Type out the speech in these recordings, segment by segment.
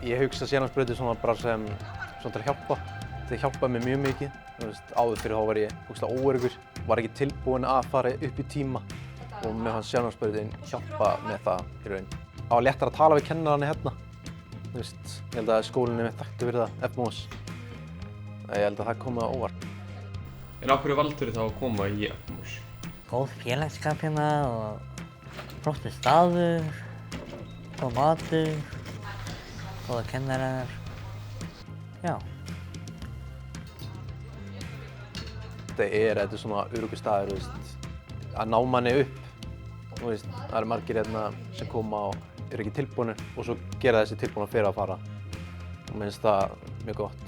Ég hugsa Seljalandsbrautir svona bara sem svona til að hjálpa. Það hjálpaði mér mjög mikið. Áður fyrir þá var ég óöruggur, var ekki tilbúinn að fara upp í tíma og mér fannst Seljalandsbrautin hjálpa með það í raun. Það var léttara að tala við kennarana hérna. Ég held að skólinn er þekktur fyrir það, FMOS. Ég held að það kom á óvart. En af hverju valdirðu þá að koma í FMOS? Góð félagsskap hérna og flottur staður, góð matur, góða kennarar. Já. Þetta er svona öruggur staður, að ná manni upp. Það eru margir hérna sem koma og eru ekki tilbúnir og svo gera þessi tilbúna fyrir að fara. Og mér finnst það mjög gott.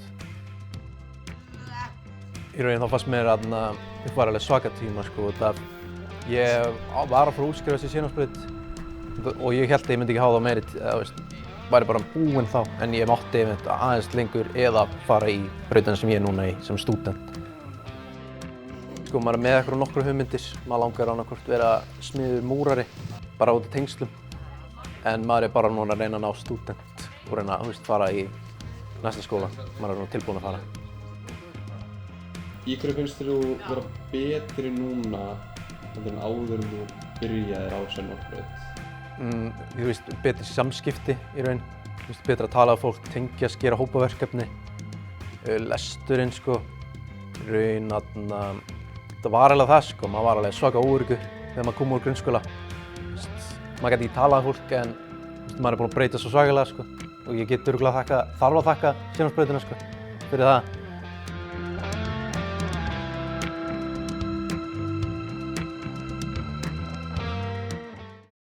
Í raun þá fannst mér að það var alveg svaka tíma. Ég var að fara að útskrifast í Seljalandsbraut og ég hélt að ég myndi ekki hafa það meiri, væri bara búinn þá. En ég mátti aðeins lengur eða fara í brautina sem ég er núna í sem stúdent. Maður er með eitthvað nokkru hugmyndir. Maður langar annaðhvort vera smiður múrari, bara út af tengslum. En maður er bara núna að reyna að ná stúdent og reyna að fara í næsta skóla. Maður er nú tilbúinn að fara. Í hverju finnst þér þú vera betri núna en áður en þú byrjaðir á Seljalandsbraut? Betri samskipti í raun. Betra að tala við fólk, tengjast, gera hópaverkefni. Lesturinn í raun það var alveg það maður var alveg svaka óöruggur þegar maður kom úr grunnskóla. Maður gæti ekki talað við fólk en maður er búinn að breyta svo svakalega og ég get örugglega þarf að þakka Seljalandsbrautina fyrir það.